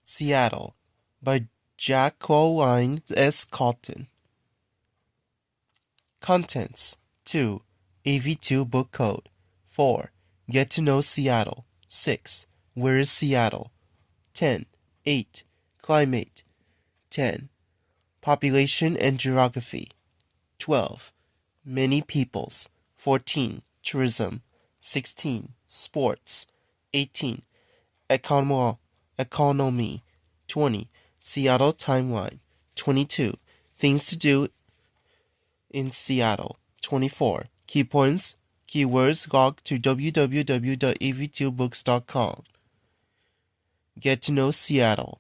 Seattle by Jacqueline S. Colton. Contents: 2. AV2 Book Code. 4. Get to know Seattle. 6. Where is Seattle? 10. 8. Climate. 10. Population and geography. 12. Many peoples. 14. Tourism. 16. Sports. 18. Economy. 20. Seattle timeline. 22. Things to do in Seattle. 24. Key points, keywords, log to www.av2books.com. Get to know Seattle.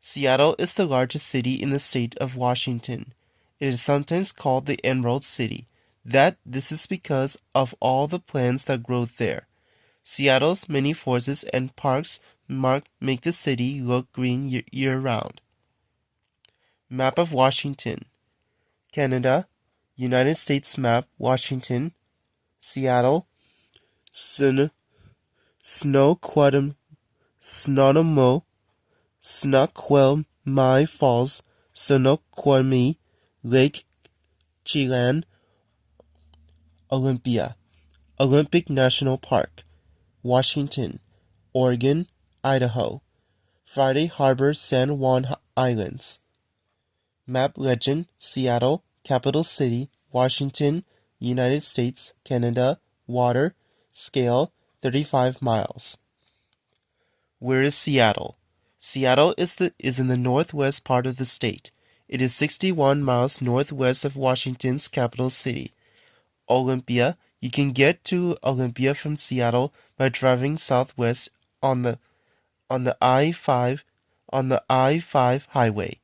Seattle is the largest city in the state of Washington. It is sometimes called the Emerald City. This is because of all the plants that grow there. Seattle's many forests and parks make the city look green year-round. Map of Washington. Canada, United States map, Washington, Seattle, Snoqualmie, Falls, Snoqualmie, Lake Chelan, Olympia, Olympic National Park, Washington, Oregon, Idaho, Friday Harbor, San Juan Islands. Map legend: Seattle, capital city, Washington, United States, Canada, water, scale, 35 miles. Where is Seattle? Seattle is in the northwest part of the state. It is 61 miles northwest of Washington's capital city. Olympia. You can get to Olympia from Seattle by driving southwest on the I-5 highway.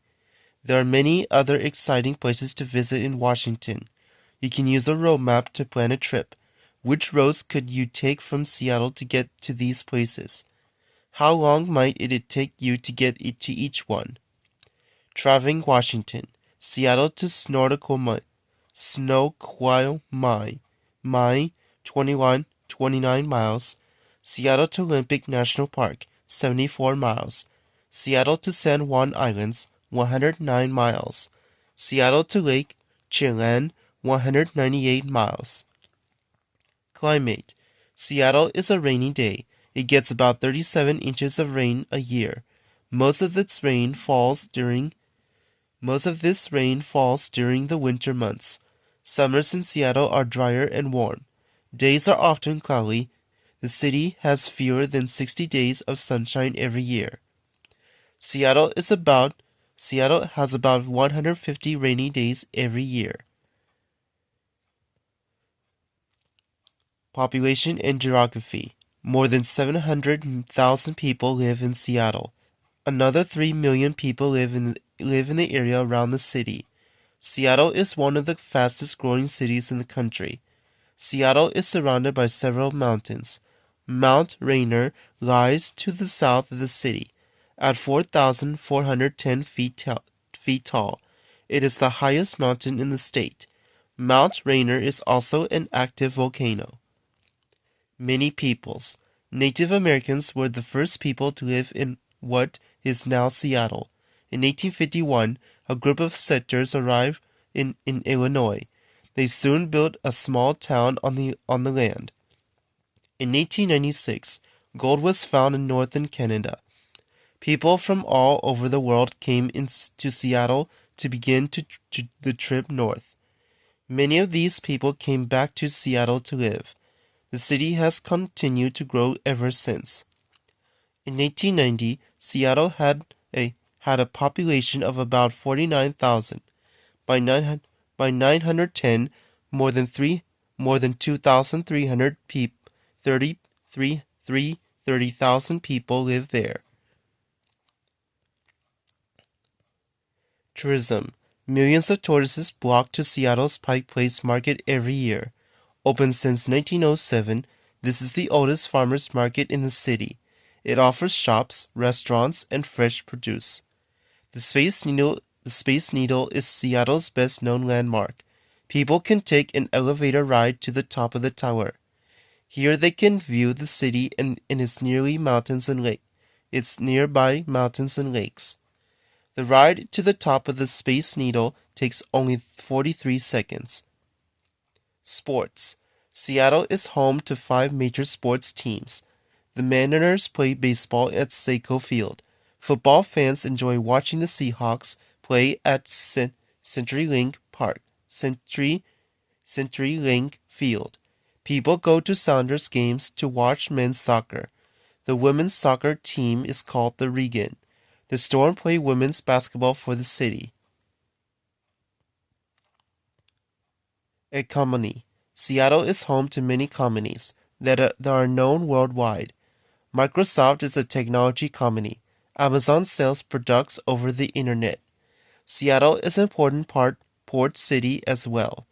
There are many other exciting places to visit in Washington. You can use a road map to plan a trip. Which roads could you take from Seattle to get to these places? How long might it take you to get to each one? Traveling Washington. Seattle to Snoqualmie, 29 miles. Seattle to Olympic National Park, 74 miles. Seattle to San Juan Islands, 109 miles. Seattle to Lake Chelan, 198 miles. Climate. Seattle is a rainy day. It gets about 37 inches of rain a year. Most of this rain falls during the winter months. Summers in Seattle are drier and warm. Days are often cloudy. The city has fewer than 60 days of sunshine every year. Seattle has about 150 rainy days every year. Population and geography. More than 700,000 people live in Seattle. Another 3 million people live in the area around the city. Seattle is one of the fastest growing cities in the country. Seattle is surrounded by several mountains. Mount Rainier lies to the south of the city. At 4,410 feet tall, it is the highest mountain in the state. Mount Rainier is also an active volcano. Many peoples. Native Americans were the first people to live in what is now Seattle. In 1851, a group of settlers arrived in Illinois. They soon built a small town on the land. In 1896, gold was found in northern Canada. People from all over the world came to Seattle to begin the trip north. Many of these people came back to Seattle to live. The city has continued to grow ever since. In 1890, Seattle had a population of about 49,000. By 910, more than 2,300 30,000 people live there. Tourism. Millions of tourists flock to Seattle's Pike Place Market every year. Open since 1907, this is the oldest farmers market in the city. It offers shops, restaurants, and fresh produce. The Space Needle is Seattle's best-known landmark. People can take an elevator ride to the top of the tower. Here they can view the city and its nearby mountains and lake. its nearby mountains and lakes. The ride to the top of the Space Needle takes only 43 seconds. Sports. Seattle is home to 5 major sports teams. The Mariners play baseball at Seiko Field. Football fans enjoy watching the Seahawks play at CenturyLink Park, CenturyLink Field. People go to Sounders games to watch men's soccer. The women's soccer team is called the Regan. The Storm play women's basketball for the city. Economy. Seattle is home to many companies that are known worldwide. Microsoft is a technology company. Amazon sells products over the internet. Seattle is an important port city as well.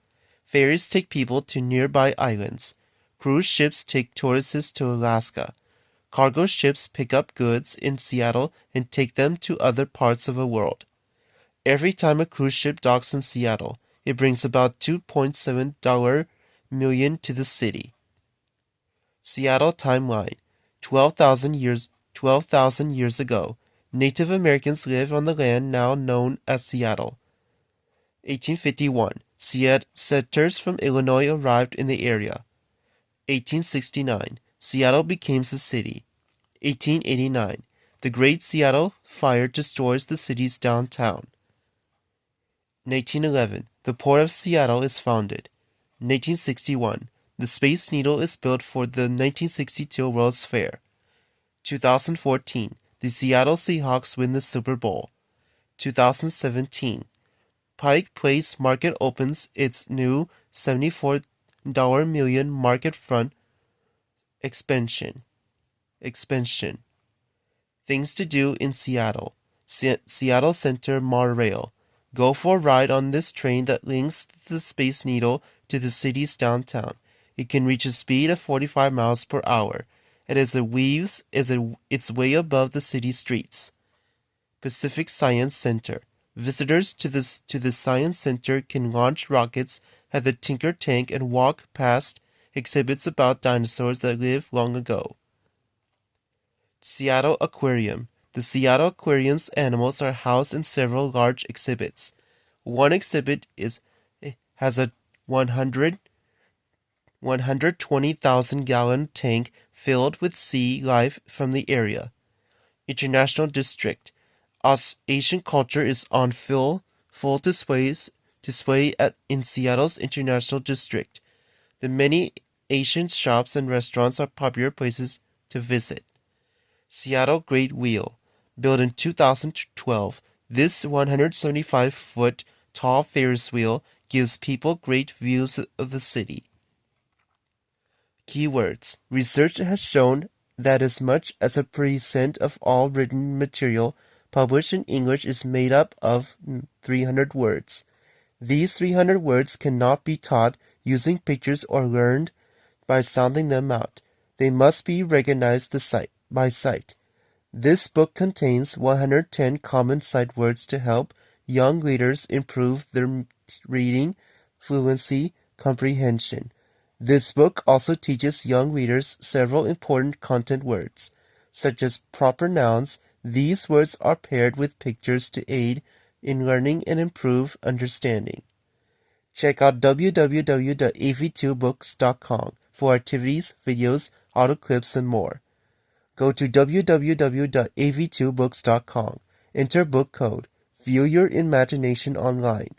Ferries take people to nearby islands. Cruise ships take tourists to Alaska. Cargo ships pick up goods in Seattle and take them to other parts of the world. Every time a cruise ship docks in Seattle, it brings about $2.7 million to the city. Seattle timeline. 12,000 years ago, Native Americans lived on the land now known as Seattle. 1851, settlers from Illinois arrived in the area. 1869, Seattle became a city. 1889, the Great Seattle Fire destroys the city's downtown. 1911, the Port of Seattle is founded. 1961, the Space Needle is built for the 1962 World's Fair. 2014, the Seattle Seahawks win the Super Bowl. 2017, Pike Place Market opens its new $74 million market front expansion. Things to do in Seattle. Seattle Center Monorail. Go for a ride on this train that links the Space Needle to the city's downtown. It can reach a speed of 45 miles per hour. It's way above the city streets. Pacific Science Center. Visitors to the Science Center can launch rockets at the Tinker Tank and walk past exhibits about dinosaurs that lived long ago. Seattle Aquarium. The Seattle Aquarium's animals are housed in several large exhibits. One exhibit has a 120,000-gallon tank filled with sea life from the area. International District. Asian culture is on full display in Seattle's International District. The many Asian shops and restaurants are popular places to visit. Seattle Great Wheel. Built in 2012, this 175-foot tall Ferris wheel gives people great views of the city. Keywords. Research has shown that as much as a percent of all written material published in English is made up of 300 words. These 300 words cannot be taught using pictures or learned by sounding them out. They must be recognized by sight. This book contains 110 common sight words to help young readers improve their reading, fluency, comprehension. This book also teaches young readers several important content words, such as proper nouns. These words are paired with pictures to aid in learning and improve understanding. Check out www.av2books.com for activities, videos, audio clips, and more. Go to www.av2books.com, enter book code, view your imagination online.